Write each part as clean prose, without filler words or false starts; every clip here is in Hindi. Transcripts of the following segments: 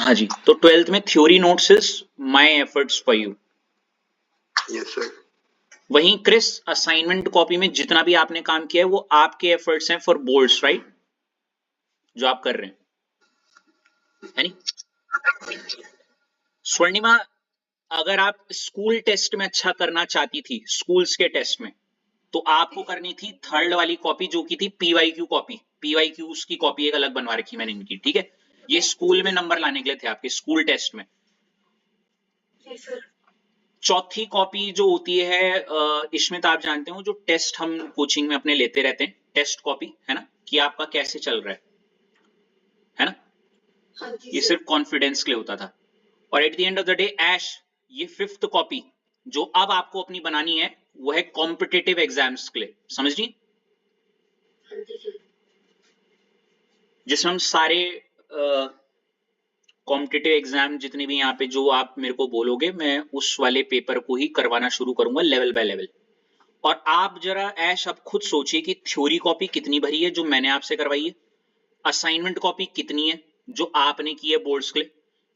हाँ जी, तो 12th में theory notes is my efforts for you. Yes sir. वहीं क्रिस असाइनमेंट कॉपी में जितना भी आपने काम किया है वो आपके एफर्ट्स हैं फॉर बोर्ड्स, राइट, जो आप कर रहे हैं, है नहीं? स्वर्णिमा, अगर आप स्कूल टेस्ट में अच्छा करना चाहती थी, स्कूल्स के टेस्ट में, तो आपको करनी थी थर्ड वाली कॉपी जो की थी पीवाईक्यू कॉपी। पीवाईक्यूज की कॉपी एक अलग बनवा रखी मैंने इनकी, ठीक है? ये स्कूल में नंबर लाने के लिए थे आपके स्कूल टेस्ट में। चौथी कॉपी जो होती है इसमें तो आप जानते हो जो टेस्ट हम कोचिंग में अपने लेते रहते हैं, टेस्ट कॉपी, है ना, कि आपका कैसे चल रहा है ना? हाँ जी ये सिर्फ कॉन्फिडेंस के लिए होता था। और at the end of the day Ash, ये फिफ्थ कॉपी जो अब आपको अपनी बनानी है वो है कॉम्पिटिटिव एग्जाम्स के लिए, समझ रही? जिसमें हम सारे कॉम्पिटिटिव एग्जाम जितने भी यहाँ पे जो आप मेरे को बोलोगे मैं उस वाले पेपर को ही करवाना शुरू करूंगा लेवल बाय लेवल। और आप जरा ऐश अब खुद सोचिए कि थ्योरी कॉपी कितनी भरी है जो मैंने आपसे करवाई है, असाइनमेंट कॉपी कितनी है जो आपने की है बोर्ड्स के लिए,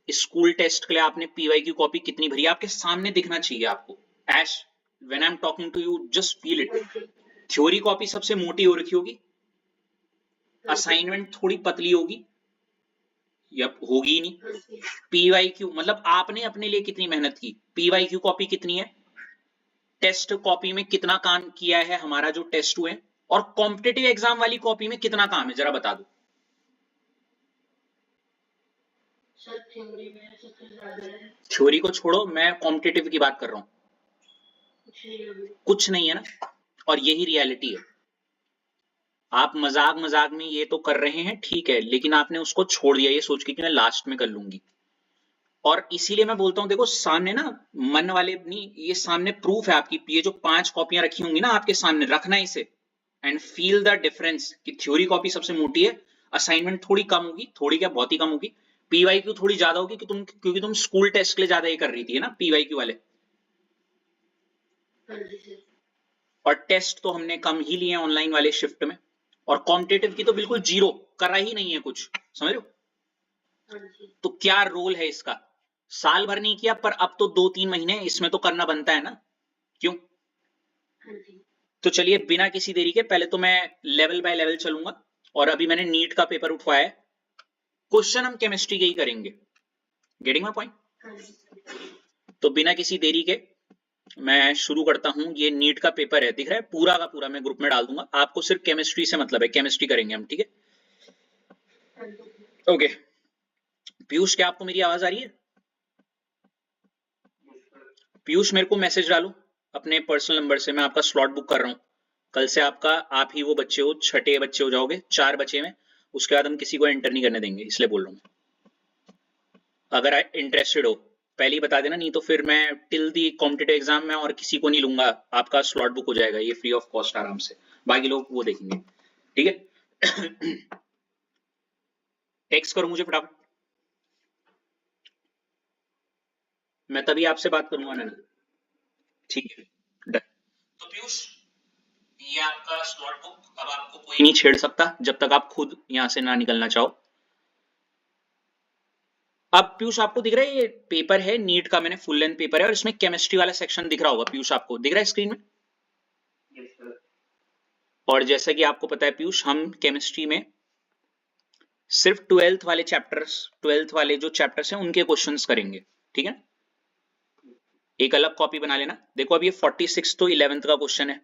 स्कूल टेस्ट के लिए आपने पीवाईक्यू कॉपी कितनी भरी है, आपके सामने दिखना चाहिए आपको। Ash, when I am talking to you just feel it. Theory copy सबसे मोटी हो रखी होगी, असाइनमेंट थोड़ी पतली होगी या होगी ही नहीं। पीवाईक्यू मतलब आपने अपने लिए कितनी मेहनत की, पीवाईक्यू कॉपी कितनी है, टेस्ट कॉपी में कितना काम किया है हमारा जो टेस्ट हुए, और कॉम्पिटिटिव एग्जाम वाली कॉपी में कितना काम है जरा बता दो। थ्योरी को छोड़ो, मैं कॉम्पिटिटिव की बात कर रहा हूं, कुछ नहीं है ना। और यही रियलिटी है। आप मजाक मजाक में ये तो कर रहे हैं, ठीक है, लेकिन आपने उसको छोड़ दिया ये सोच के कि मैं लास्ट में कर लूंगी। और इसीलिए मैं बोलता हूं देखो सामने ना, मन वाले नहीं, ये सामने प्रूफ है आपकी, ये जो 5 कॉपियां रखी होंगी ना आपके सामने, रखना इसे एंड फील द डिफरेंस कि थ्योरी कॉपी सबसे मोटी है, असाइनमेंट थोड़ी कम होगी, थोड़ी क्या बहुत ही कम होगी, पीवाईक्यू थोड़ी ज्यादा होगी कि क्योंकि तुम स्कूल टेस्ट के लिए ज्यादा ये कर रही थी ना पीवाईक्यू वाले। और टेस्ट तो हमने कम ही लिए ऑनलाइन वाले शिफ्ट में, और कॉम्पिटिटिव की तो बिल्कुल जीरो, करा ही नहीं है कुछ, समझ रहे हो? तो क्या रोल है इसका, साल भर नहीं किया पर अब तो 2-3 महीने इसमें तो करना बनता है ना, क्यों? तो चलिए बिना किसी देरी के पहले तो मैं लेवल बाय लेवल चलूंगा। और अभी मैंने नीट का पेपर उठवाया है, क्वेश्चन हम केमिस्ट्री के ही करेंगे, गेटिंग माय पॉइंट? तो बिना किसी देरी के मैं शुरू करता हूं। ये नीट का पेपर है, दिख रहा है पूरा का पूरा, मैं ग्रुप में डाल दूंगा, आपको सिर्फ केमिस्ट्री से मतलब है, केमिस्ट्री करेंगे हम, ठीक है? ओके पीयूष, क्या आपको मेरी आवाज आ रही है? पीयूष मेरे को मैसेज डालो अपने पर्सनल नंबर से, मैं आपका स्लॉट बुक कर रहा हूं। कल से आप ही वो बच्चे हो, छठे बच्चे हो जाओगे, 4 बचे में, उसके बाद हम किसी को एंटर नहीं करने देंगे, इसलिए बोल रहा हूं। अगर इंटरेस्टेड हो पहले ही बता देना, नहीं तो फिर मैं टिल दी कॉम्पिटिटिव एग्जाम में और किसी को नहीं लूंगा, आपका स्लॉट बुक हो जाएगा ये फ्री ऑफ कॉस्ट आराम से, बाकी लोग वो देखेंगे, ठीक है? टेक्स्ट करो मुझे फटाफट, मैं तभी आपसे बात करूंगा ना, ठीक है डन। तो पीयूष ये आपका स्लॉट बुक, अब आपको कोई नहीं छेड़ सकता जब तक आप खुद यहां से ना निकलना चाहो। अब पीयूष आपको दिख रहा है ये पेपर है नीट का, मैंने फुल लेंथ पेपर है और इसमें केमिस्ट्री वाला सेक्शन दिख रहा होगा, पीयूष आपको दिख रहा है स्क्रीन में? और जैसा कि आपको पता है पीयूष, हम केमिस्ट्री में सिर्फ 12th वाले चैप्टर्स, 12th वाले जो चैप्टर्स हैं उनके क्वेश्चंस करेंगे, ठीक है? एक अलग कॉपी बना लेना। देखो अब ये 46 तो 11th का क्वेश्चन है,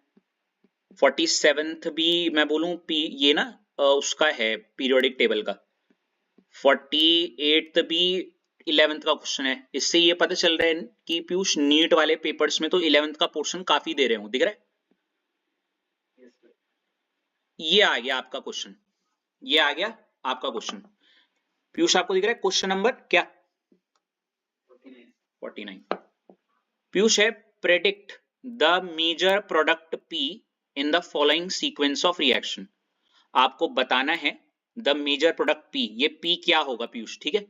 47th भी मैं बोलूं ये ना उसका है पीरियोडिक टेबल का, 48th भी 11th का क्वेश्चन है। इससे ये पता चल रहा है कि पीयूष नीट वाले पेपर्स में तो 11th का पोर्शन काफी दे रहे हो, दिख रहा है? ये आ गया आपका क्वेश्चन, ये आ गया आपका क्वेश्चन पीयूष, आपको दिख रहा है क्वेश्चन नंबर क्या? 49 पीयूष है, predict the major product P in the following sequence of reaction. आपको बताना है द मेजर प्रोडक्ट P, ये P क्या होगा पीयूष, ठीक है?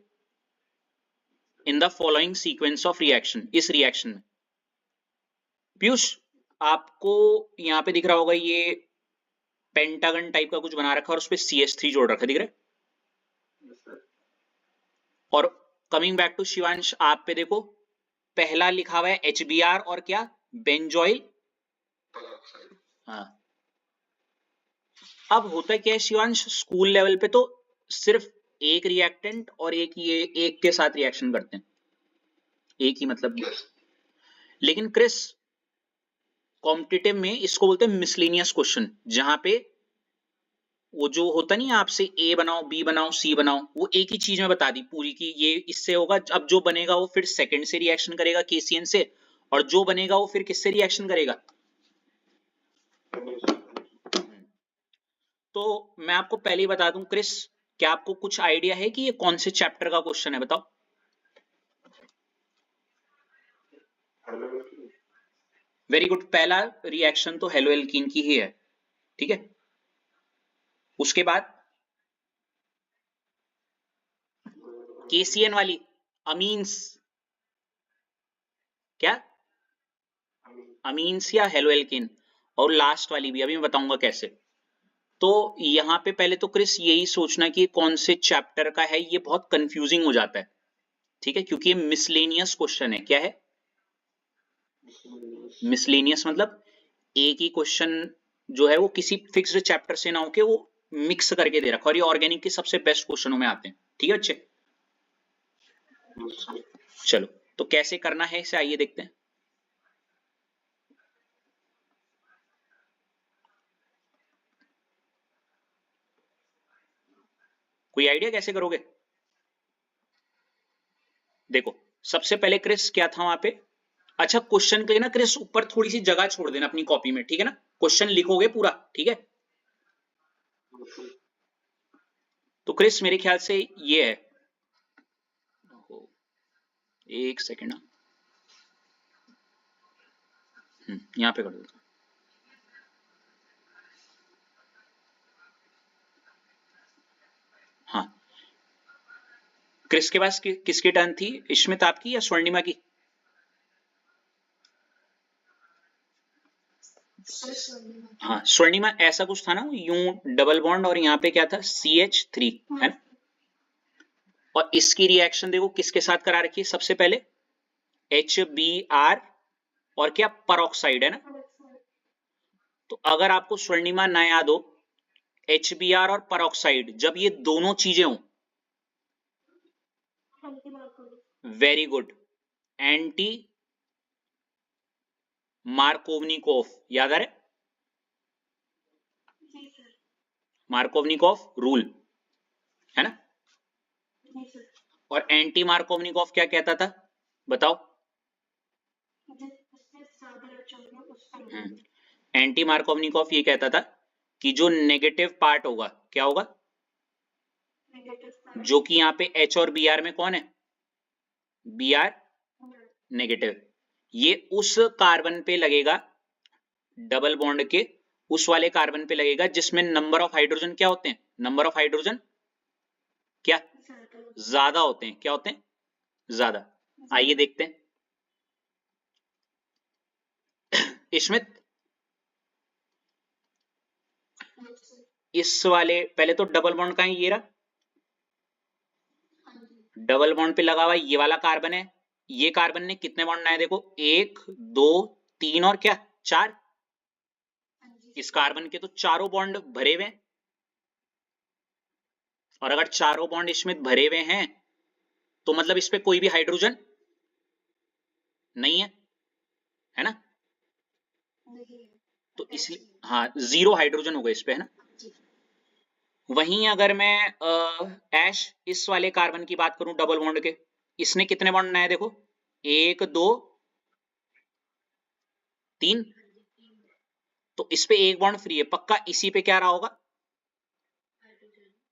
In the following sequence of reaction, इस रिएक्शन में। पीयूष आपको यहां पे दिख रहा होगा ये पेंटागन टाइप का कुछ बना रखा है और उस पे CH3 जोड़ रखा, दिख रहा है? और कमिंग बैक टू शिवांश, आप पे देखो पहला लिखा हुआ है HBr और क्या, बेंजोइल। हाँ, अब होता क्या है शिवांश, स्कूल लेवल पे तो सिर्फ एक रिएक्टेंट और एक ये एक के साथ रिएक्शन करते हैं, एक ही मतलब। लेकिन क्रिस कॉम्पिटिटिव में इसको बोलते हैं मिसलेनियस क्वेश्चन, जहां पे वो जो होता नहीं है आपसे A बनाओ B बनाओ C बनाओ, वो एक ही चीज में बता दी पूरी की ये इससे होगा। अब जो बनेगा वो फिर सेकंड से रिएक्शन करेगा KCN से, और जो बनेगा वो फिर किससे रिएक्शन करेगा। तो मैं आपको पहले ही बता दूं क्रिस, क्या आपको कुछ आइडिया है कि ये कौन से चैप्टर का क्वेश्चन है, बताओ। वेरी गुड, पहला रिएक्शन तो हेलो एल्कीन की ही है, ठीक है। उसके बाद KCN वाली अमीन्स, क्या अमीन्स या हेलो एल्कीन, और लास्ट वाली भी अभी मैं बताऊंगा कैसे। तो यहां पे पहले तो क्रिस यही सोचना कि कौन से चैप्टर का है, ये बहुत कंफ्यूजिंग हो जाता है, ठीक है, क्योंकि ये मिसलेनियस क्वेश्चन है। क्या है मिसलेनियस, मतलब एक ही क्वेश्चन जो है वो किसी फिक्स्ड चैप्टर से ना होके वो मिक्स करके दे रखा, और ये ऑर्गेनिक के सबसे बेस्ट क्वेश्चनों में आते हैं, ठीक है बच्चे। चलो तो कैसे करना है इसे आइए देखते हैं। कोई आइडिया कैसे करोगे। देखो सबसे पहले क्रिस क्या था वहां पे, अच्छा क्वेश्चन के लिए ना क्रिस ऊपर थोड़ी सी जगह छोड़ देना अपनी कॉपी में, ठीक है ना, क्वेश्चन लिखोगे पूरा, ठीक है। तो क्रिस मेरे ख्याल से ये है, एक सेकेंड, यहां पे कर दो। हाँ, क्रिस के पास किसकी टर्न थी, इश्मित आपकी या स्वर्णिमा की। हाँ स्वर्णिमा, ऐसा कुछ था ना, यूं डबल बॉन्ड और यहाँ पे क्या था CH3, है ना। और इसकी रिएक्शन देखो किसके साथ करा रखी है, सबसे पहले HBr और क्या परऑक्साइड, है ना। तो अगर आपको स्वर्णिमा ना याद हो, HBr और परऑक्साइड जब ये दोनों चीजें हो, वेरी गुड, एंटी मार्कोवनिकोफ, याद आ रहा है, मार्कोवनिकोफ रूल, है ना। और एंटी मार्कोवनिकोफ क्या कहता था, बताओ। एंटी मार्कोवनिकोफ ये कहता था कि जो नेगेटिव पार्ट होगा क्या होगा, जो कि यहाँ पे H और Br में कौन है, Br नेगेटिव, ये उस कार्बन पे लगेगा, डबल बॉन्ड के उस वाले कार्बन पे लगेगा जिसमें नंबर ऑफ हाइड्रोजन क्या होते हैं, नंबर ऑफ हाइड्रोजन क्या ज्यादा होते हैं, क्या होते हैं ज्यादा। आइए देखते हैं इश्मित, इस वाले पहले तो डबल बॉन्ड का है, ये रहा डबल बॉन्ड पे लगा हुआ ये वाला कार्बन है, ये कार्बन ने कितने बॉन्ड बनाए देखो, 1 2 3 और क्या 4, इस कार्बन के तो चारों बॉन्ड भरे हुए हैं, और अगर चारों बॉन्ड इसमें भरे हुए हैं तो मतलब इस पे कोई भी हाइड्रोजन नहीं है ना। तो इसलिए हाँ 0 हाइड्रोजन होगा इस पे, है ना। वहीं अगर मैं ऐश इस वाले कार्बन की बात करूं डबल बॉन्ड के, इसने कितने बॉन्ड बनाए देखो, 1 2 3, तो इस पे एक बॉन्ड फ्री है, पक्का इसी पे क्या रहा होगा,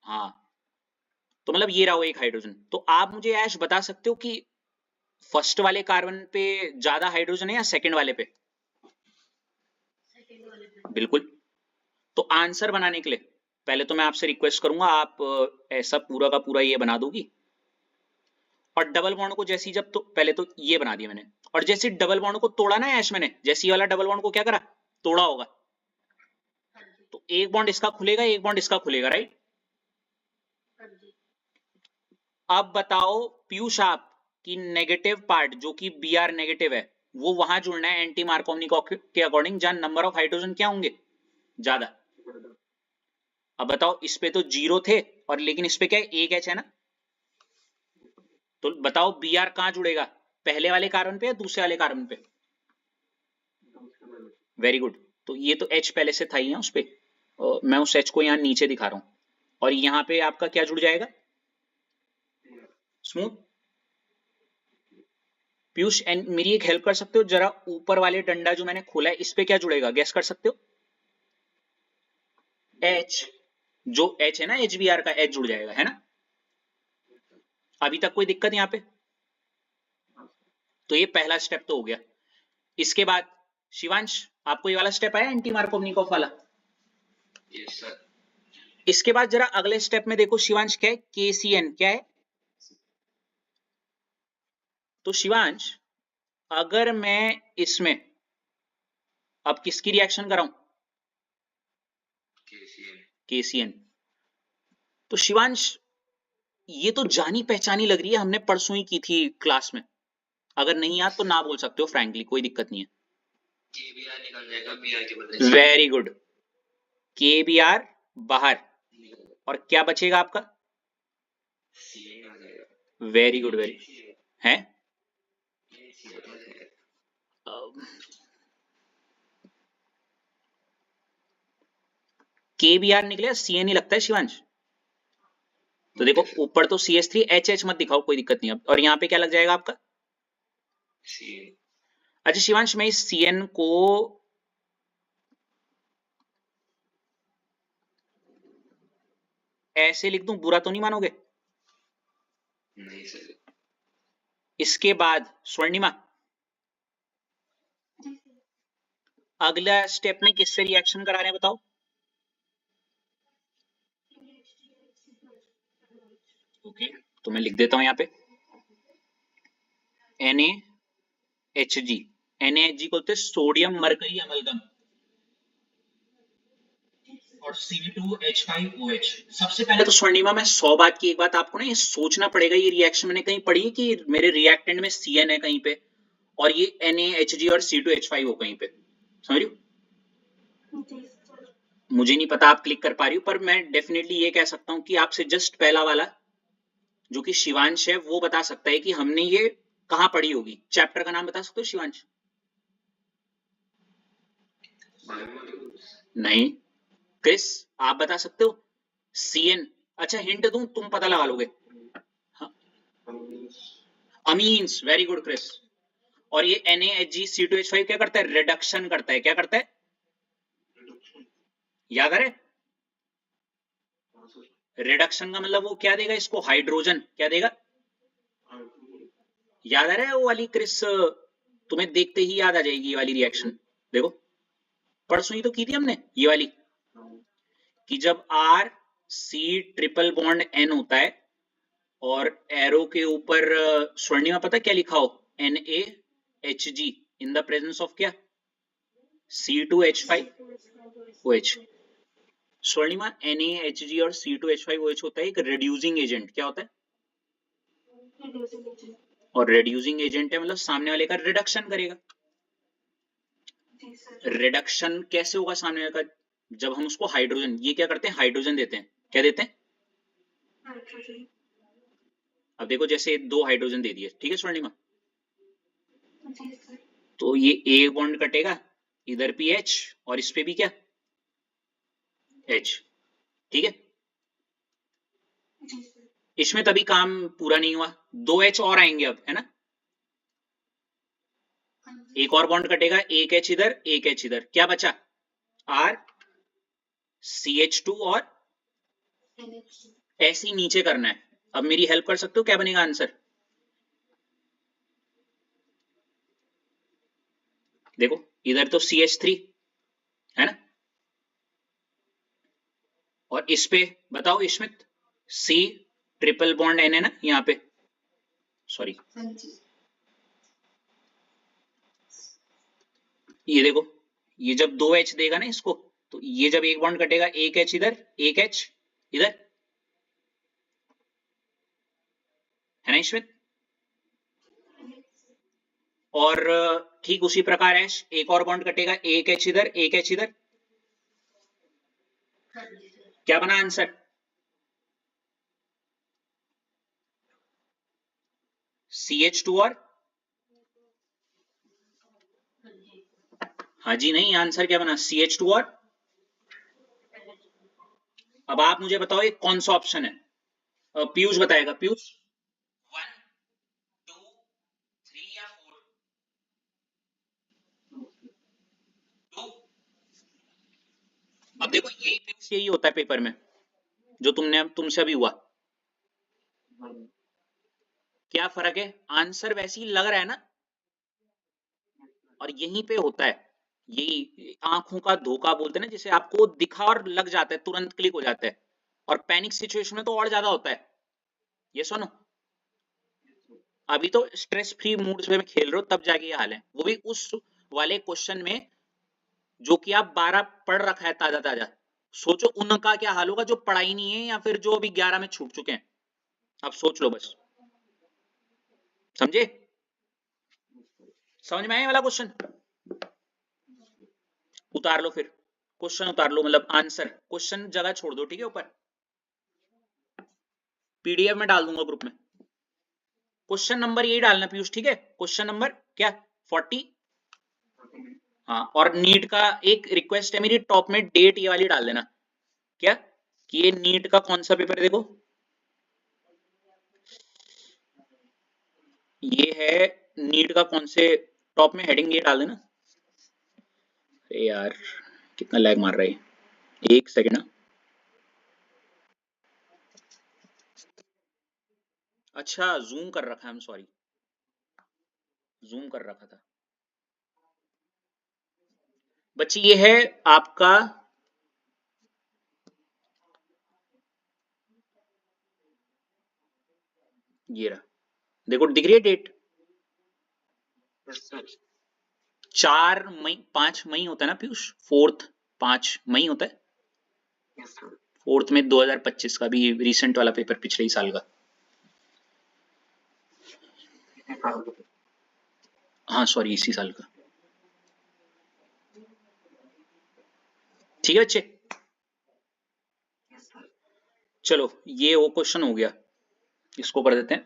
हाँ तो मतलब ये रहा हो एक हाइड्रोजन। तो आप मुझे ऐश बता सकते हो कि फर्स्ट वाले कार्बन पे ज्यादा हाइड्रोजन है या सेकंड वाले पे, बिल्कुल। तो आंसर बनाने के लिए पहले तो मैं आपसे रिक्वेस्ट करूंगा आप ऐसा पूरा का पूरा ये बना दोगी, और डबल बॉन्ड को जैसी जब तो पहले तो ये बना दिया मैंने, और जैसे डबल बॉन्ड को तोड़ा ना ऐश मैंने, जैसी वाला डबल बॉन्ड को क्या करा तोड़ा होगा, तो एक बॉन्ड इसका खुलेगा एक बॉन्ड इसका खुलेगा, राइट। अब बताओ पीयूष आप कि नेगेटिव पार्ट जो कि Br नेगेटिव है वो वहां जुड़ना है एंटी मार्कोवनी के अकॉर्डिंग जहां नंबर ऑफ हाइड्रोजन क्या होंगे ज्यादा। अब बताओ इस पे तो 0 थे और लेकिन इस पे क्या है, एक H है ना, तो बताओ Br कहां जुड़ेगा, पहले वाले कार्बन पे या दूसरे वाले कार्बन पे? वेरी गुड, तो ये तो H पहले से था ही है उस पे, मैं उस H को यहां नीचे दिखा रहा हूं और यहां पे आपका क्या जुड़ जाएगा, स्मूथ। पीयूष एंड मेरी एक हेल्प कर सकते हो जरा, ऊपर वाले डंडा जो मैंने खोला है इस पे क्या जुड़ेगा, गैस कर सकते हो? H, जो H है ना HBr का H जुड़ जाएगा है ना। अभी तक कोई दिक्कत यहाँ पे? तो ये पहला स्टेप तो हो गया। इसके बाद शिवांश आपको ये वाला स्टेप आया एंटी मार्कोवनिकॉफ वाला? Yes sir. इसके बाद जरा अगले स्टेप में देखो शिवांश क्या है, KCN क्या है। तो शिवांश अगर मैं इसमें अब किसकी रिएक्शन कराऊं, KCN, तो शिवांश ये तो जानी पहचानी लग रही है, हमने परसों ही की थी क्लास में, अगर नहीं याद तो ना बोल सकते हो फ्रैंकली, कोई दिक्कत नहीं है। KBr निकल जाएगा Br के बदले। वेरी गुड, KBr बाहर और क्या बचेगा आपका, CN आ जाएगा। वेरी गुड, वेरी है। KBr निकले CN ही लगता है शिवांश, तो देखो ऊपर तो CH3 HH मत दिखाओ, कोई दिक्कत नहीं। अब और यहाँ पे क्या लग जाएगा आपका, CN। अच्छा शिवांश मैं इस CN को ऐसे लिख दूं, बुरा तो नहीं मानोगे? नहीं सर। इसके बाद स्वर्णिमा अगला स्टेप में किससे रिएक्शन करा रहे हैं बताओ? ओके, तो मैं लिख देता हूं यहाँ पे NaHG, NaHG को बोलते हैं सोडियम मरकरी अमलगम और Cl2H5OH। सबसे पहले तो स्वर्णिमा मैं 100 बात की एक बात आपको ना ये सोचना पड़ेगा, ये रिएक्शन मैंने कहीं पढ़ी कि मेरे रिएक्टेंट में CN है कहीं पे और ये NaHG और C2H5O कहीं पे, समझ रही हो? मुझे नहीं पता आप क्लिक कर पा रही हो, पर मैं डेफिनेटली ये कह सकता हूं कि आपसे जस्ट पहला वाला जो कि शिवांश है वो बता सकता है कि हमने ये कहां पढ़ी होगी। चैप्टर का नाम बता सकते हो शिवांश? नहीं, क्रिस आप बता सकते हो? CN, अच्छा हिंट दूं, तुम पता लगा लोगे। हाँ, अमीन्स, वेरी गुड क्रिस। और ये NaHG C2H5 क्या करता है, रिडक्शन करता है, क्या करता है, याद आ रहा है? रिडक्शन का मतलब वो क्या देगा इसको, हाइड्रोजन, क्या देगा, याद आ रहा है वो वाली क्रिस, तुम्हें देखते ही याद आ जाएगी ये वाली रिएक्शन। देखो परसों ही तो की थी हमने ये वाली, कि जब R C triple bond N होता है और एरो के ऊपर स्वर्णिमा पता क्या लिखा हो, NaHG in the presence of क्या, C2H5OH। स्वर्णिमा NaHG और C2H5OH होता है एक रिड्यूसिंग एजेंट, क्या होता है, और रिड्यूसिंग एजेंट है मतलब सामने वाले का रिडक्शन करेगा। रिडक्शन कैसे होगा सामने वाले का, जब हम उसको हाइड्रोजन, ये क्या करते हैं हाइड्रोजन देते हैं, क्या देते हैं, अब देखो जैसे 2 हाइड्रोजन दे दिए, ठीक है स्वर्णिमा, तो ये एक बॉन्ड कटेगा, इधर भी H और इस पे भी क्या H, ठीक है। इसमें तभी काम पूरा नहीं हुआ, 2 H और आएंगे अब, है ना, एक और बॉन्ड कटेगा, एक H इधर एक H इधर, क्या बचा, R CH2 और ऐसे ही नीचे करना है। अब मेरी हेल्प कर सकते हो, क्या बनेगा आंसर, देखो इधर तो CH3 है ना, और इस पे बताओ इसमें C ट्रिपल बॉन्ड N है ना यहाँ पे, सॉरी ये देखो, ये जब 2 H देगा ना इसको, तो ये जब एक बॉन्ड कटेगा, एक H इधर एक H इधर, स्मित। और ठीक उसी प्रकार एच, एक और बॉन्ड कटेगा, एक एच इधर, एक एच इधर, क्या बना आंसर? CH2 और हाँ जी नहीं, आंसर क्या बना? CH2 और अब आप मुझे बताओ ये कौन सा ऑप्शन है? पीयूष बताएगा। पीयूष 1 2 3 या 4? 2। अब देखो यही पीयूष, यही होता है पेपर में जो तुमसे अभी हुआ। क्या फर्क है? आंसर वैसे ही लग रहा है ना, और यहीं पे होता है यही आंखों का धोखा बोलते हैं ना, जिसे आपको दिखा और लग जाता है, तुरंत क्लिक हो जाता है, और पैनिक सिचुएशन में तो और ज्यादा होता है। ये सुनो, अभी तो स्ट्रेस फ्री मूड में खेल रहे हो तब जाके ये हाल है, वो भी उस वाले क्वेश्चन में जो कि आप 12 पढ़ रखा है ताजा ताजा। सोचो उनका क्या हाल होगा जो पढ़ाई नहीं है, या फिर जो अभी 11 में छूट चुके हैं। अब सोच लो बस, समझे? समझ में आया वाला क्वेश्चन? उतार लो फिर, क्वेश्चन उतार लो, मतलब आंसर, क्वेश्चन जगह छोड़ दो, ठीक है? ऊपर पीडीएफ में डाल दूंगा ग्रुप में। क्वेश्चन नंबर यही डालना पीयूष, ठीक है? क्वेश्चन नंबर क्या? 40। हाँ, और नीट का एक रिक्वेस्ट है मेरी, टॉप में डेट ये वाली डाल देना, क्या कि ये नीट का कौन सा पेपर है। देखो ये है नीट का कौन से, टॉप में हेडिंग ये डाल देना। अरे यार कितना लैग मार रहा है, एक सेकेंड। अच्छा जूम कर रखा है, I'm सॉरी, जूम कर रखा था। बच्ची ये है आपका ये रहा, देखो दिख रही है डेट? 4 मई, 5 मई होता है ना पीयूष? 4 5 मई होता है। 4 में 2025 का भी रिसेंट वाला पेपर, पिछले ही साल का। हाँ सॉरी, इसी साल का। ठीक है बच्चे, चलो ये वो क्वेश्चन हो गया, इसको कर देते हैं।